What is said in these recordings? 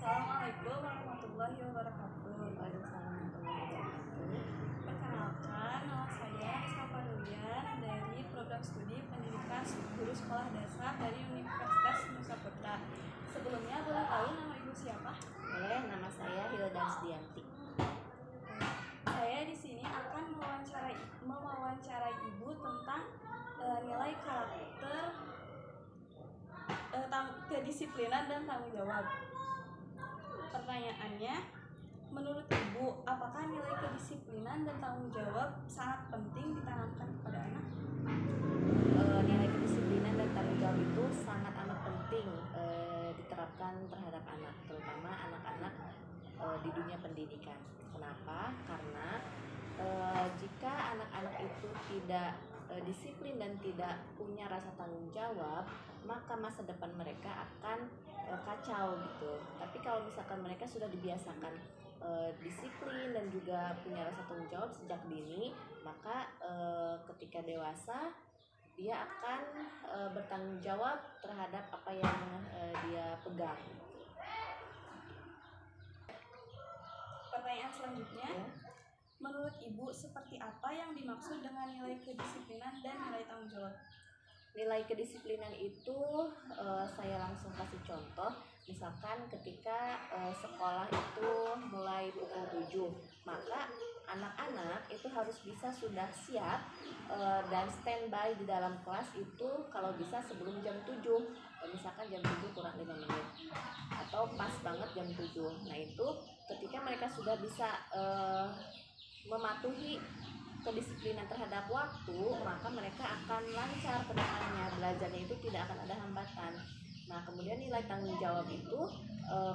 Assalamualaikum warahmatullahi wabarakatuh. Waalaikumsalam warahmatullahi wabarakatuh. Perkenalkan, nama saya Rizka Farulian dari program studi pendidikan guru sekolah dasar dari Universitas Nusa Putra. Sebelumnya boleh tahu nama ibu siapa? Boleh, nama saya Hilda Dianti. Saya di sini akan mewawancarai ibu tentang nilai karakter, kedisiplinan dan tanggung jawab. Pertanyaannya, menurut ibu, apakah nilai kedisiplinan dan tanggung jawab sangat penting ditanamkan kepada anak? Nilai kedisiplinan dan tanggung jawab itu sangat amat penting diterapkan terhadap anak, terutama anak-anak di dunia pendidikan. Kenapa? Karena jika anak-anak itu tidak disiplin dan tidak punya rasa tanggung jawab, maka masa depan mereka akan kacau gitu. Tapi kalau misalkan mereka sudah dibiasakan disiplin dan juga punya rasa tanggung jawab sejak dini, maka ketika dewasa dia akan bertanggung jawab terhadap apa yang dia pegang. Pertanyaan selanjutnya, Ya. menurut ibu seperti apa yang dimaksud dengan nilai kedisiplinan dan nilai tanggung jawab? Nilai kedisiplinan itu saya langsung kasih contoh. Misalkan ketika sekolah itu mulai pukul 7, maka anak-anak itu harus bisa sudah siap dan standby di dalam kelas itu kalau bisa sebelum jam 7. Misalkan jam 7 kurang 5 menit atau pas banget jam 7. Nah, itu ketika mereka sudah bisa mematuhi kedisiplinan terhadap waktu, maka mereka akan lancar ke depannya, belajarnya itu tidak akan ada hambatan. Nah, kemudian nilai tanggung jawab itu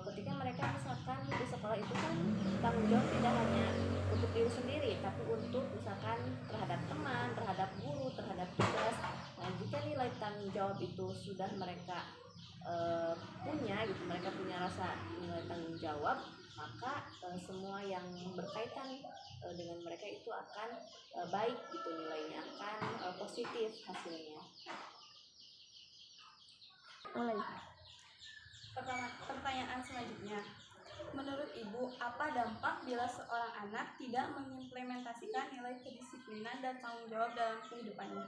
ketika mereka misalkan di sekolah itu kan tanggung jawab tidak hanya untuk diri sendiri, tapi untuk misalkan terhadap teman, terhadap guru, terhadap tugas. Nah, jika nilai tanggung jawab itu sudah mereka punya gitu, mereka punya rasa nilai tanggung jawab, maka semua yang berkaitan dengan mereka itu akan baik gitu, nilainya akan positif hasilnya. Mulai. Pertanyaan selanjutnya, menurut ibu apa dampak bila seorang anak tidak mengimplementasikan nilai kedisiplinan dan tanggung jawab dalam kehidupannya?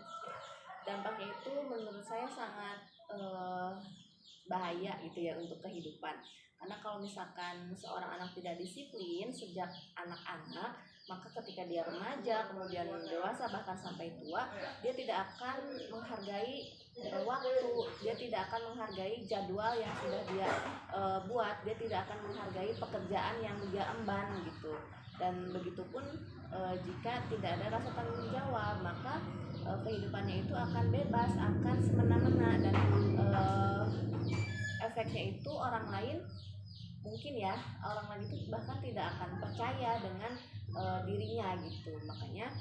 Dampaknya itu menurut saya sangat bahaya gitu ya untuk kehidupan. Karena kalau misalkan seorang anak tidak disiplin sejak anak-anak, maka ketika dia remaja, kemudian dewasa, bahkan sampai tua, dia tidak akan menghargai waktu, dia tidak akan menghargai jadwal yang sudah dia buat, dia tidak akan menghargai pekerjaan yang dia emban gitu. Dan begitupun jika tidak ada rasa tanggung jawab, maka kehidupannya itu akan bebas, akan semena-mena, dan efeknya itu orang lain mungkin ya, orang lain itu bahkan tidak akan percaya dengan dirinya gitu. Makanya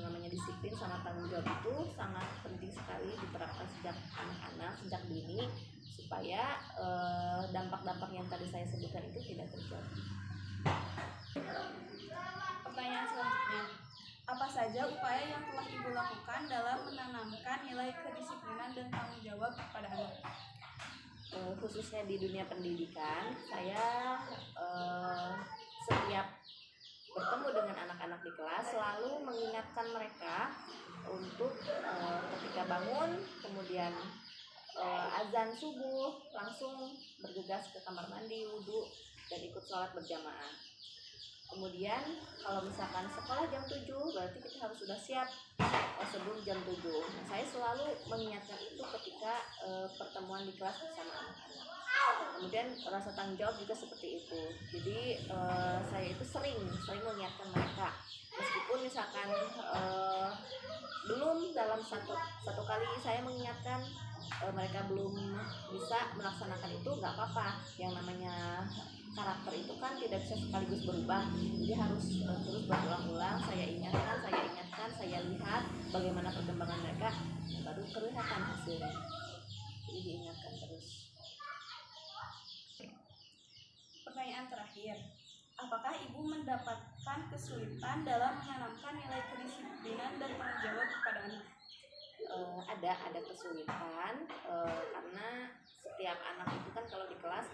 namanya disiplin sama tanggung jawab itu sangat penting sekali diterapkan sejak anak-anak, sejak dini, supaya dampak-dampak yang tadi saya sebutkan itu tidak terjadi. Pertanyaan selanjutnya, apa saja upaya yang telah ibu lakukan dalam menanamkan nilai kedisiplinan dan tanggung jawab kepada anak? Khususnya di dunia pendidikan, saya setiap bertemu dengan anak-anak di kelas selalu mengingatkan mereka untuk ketika bangun, kemudian azan subuh, langsung bergegas ke kamar mandi, wudhu, dan ikut sholat berjamaah. Kemudian kalau misalkan sekolah jam 7, berarti kita harus sudah siap sebelum jam 7. Nah, saya selalu mengingatkan itu ketika pertemuan di kelas bersama anak-anak. Kemudian rasa tanggung jawab juga seperti itu. Jadi saya itu sering mengingatkan mereka. Meskipun misalkan belum dalam satu kali saya mengingatkan mereka belum bisa melaksanakan itu, nggak apa-apa. Yang namanya karakter itu kan tidak bisa sekaligus berubah, jadi harus terus berulang-ulang. Saya ingatkan, saya lihat bagaimana perkembangan mereka, baru kelihatan hasilnya. Jadi diingatkan terus. Pertanyaan terakhir, apakah ibu mendapatkan kesulitan dalam menanamkan nilai kedisiplinan dan tanggung jawab kepada anak? Ada kesulitan karena setiap anak itu kan kalau di kelas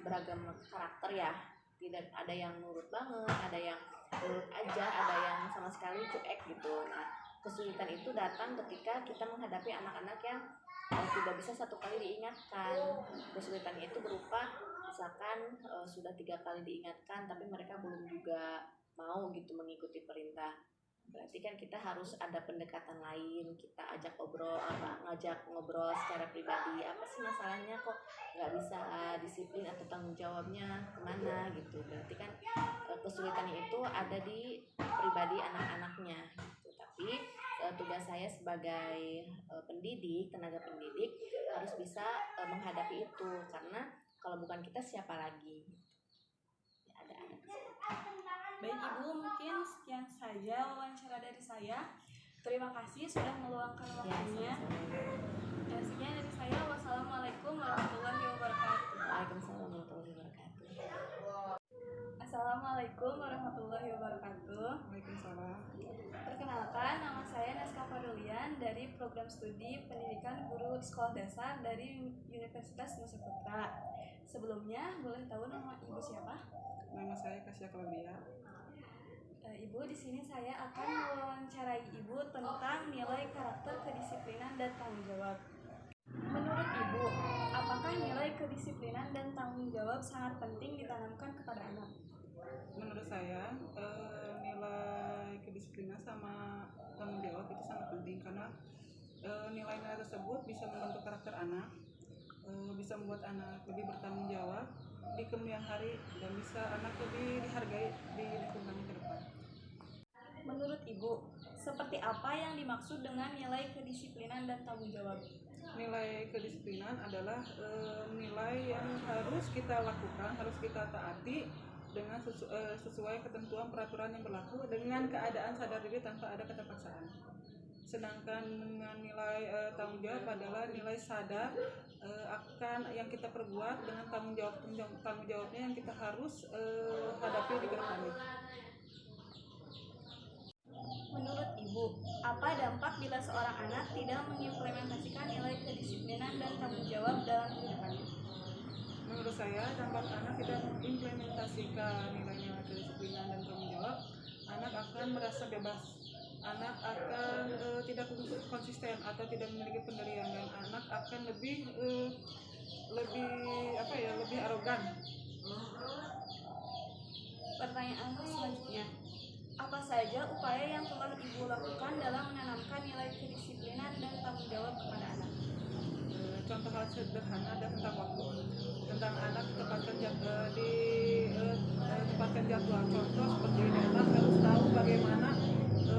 beragam karakter ya, tidak ada yang nurut banget, ada yang nurut aja, ada yang sama sekali cuek gitu. Nah, kesulitan itu datang ketika kita menghadapi anak-anak yang tidak bisa satu kali diingatkan. Kesulitan itu berupa misalkan sudah 3 kali diingatkan tapi mereka belum juga mau gitu mengikuti perintah. Berarti kan kita harus ada pendekatan lain, kita ajak ngajak ngobrol secara pribadi, apa sih masalahnya kok nggak bisa disiplin atau tanggung jawabnya kemana gitu. Berarti kan kesulitannya itu ada di pribadi anak-anaknya gitu. Tapi tugas saya sebagai pendidik, tenaga pendidik harus bisa menghadapi itu, karena kalau bukan kita siapa lagi. Ya, ada. Baik Ibu, mungkin sekian saja wawancara dari saya. Terima kasih sudah meluangkan waktunya. Sekian dari saya. Wassalamualaikum warahmatullahi wabarakatuh. Waalaikumsalam warahmatullahi wabarakatuh. Assalamualaikum warahmatullahi wabarakatuh. Waalaikumsalam. Perkenalkan, nama saya Naska Farulian dari Program Studi Pendidikan Guru Sekolah Dasar dari Universitas Nusa Putra. Sebelumnya, boleh tahu nama Ibu siapa? Nama saya Kasya Claudia. Ibu, di sini saya akan mewawancarai Ibu tentang nilai karakter, kedisiplinan, dan tanggung jawab. Menurut Ibu, apakah nilai kedisiplinan dan tanggung jawab sangat penting ditanamkan kepada anak? Menurut saya, nilai kedisiplinan sama tanggung jawab itu sangat penting karena nilai-nilai tersebut bisa membentuk karakter anak, bisa membuat anak lebih bertanggung jawab di kemudian hari dan bisa anak lebih dihargai di lingkungannya ke depan. Menurut Ibu, seperti apa yang dimaksud dengan nilai kedisiplinan dan tanggung jawab? Nilai kedisiplinan adalah nilai yang harus kita lakukan, harus kita taati dengan sesuai ketentuan peraturan yang berlaku dengan keadaan sadar diri tanpa ada keterpaksaan. Sedangkan dengan nilai tanggung jawab adalah nilai sadar akan yang kita perbuat dengan tanggung jawabnya yang kita harus hadapi di depannya. Menurut Ibu, apa dampak bila seorang anak tidak mengimplementasikan nilai kedisiplinan dan tanggung jawab dalam kehidupannya? Menurut saya, dampak anak tidak mengimplementasikan nilai-nilai kedisiplinan dan tanggung jawab, anak akan merasa bebas. Anak akan tidak konsisten atau tidak memiliki pendirian, dan anak akan lebih arogan. Pertanyaan selanjutnya, apa saja upaya yang telah Ibu lakukan dalam menanamkan nilai kedisiplinan dan tanggung jawab kepada anak? Contoh hal sederhana ada tentang waktu, tentang anak tempatkan jadwal. Contoh seperti ini, anak harus tahu bagaimana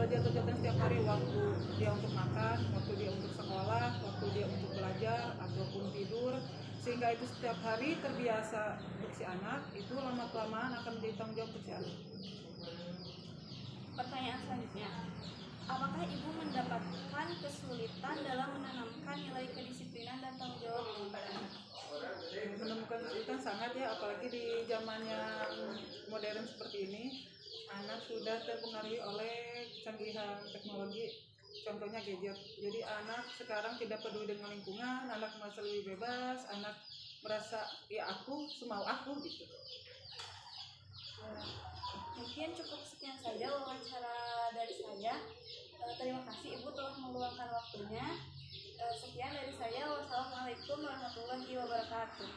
jadwal setiap hari, waktu dia untuk makan, waktu dia untuk sekolah, waktu dia untuk belajar ataupun tidur, sehingga itu setiap hari terbiasa untuk si anak, itu lama-kelamaan akan menjadi tanggung jawab untuk si anak. Pertanyaan selanjutnya, apakah Ibu mendapatkan kesulitan dalam menanamkan nilai kedisiplinan dan tanggung jawab kepada anak? Menemukan kesulitan sangat ya, apalagi di zaman yang modern seperti ini. Anak sudah terpengaruhi oleh kecanggihan teknologi, contohnya gadget. Jadi anak sekarang tidak peduli dengan lingkungan, anak merasa lebih bebas, anak merasa ya aku semau aku gitu. Mungkin cukup sekian saja wawancara dari saya. Terima kasih Ibu telah meluangkan waktunya. Sekian dari saya. Wassalamualaikum warahmatullahi wabarakatuh.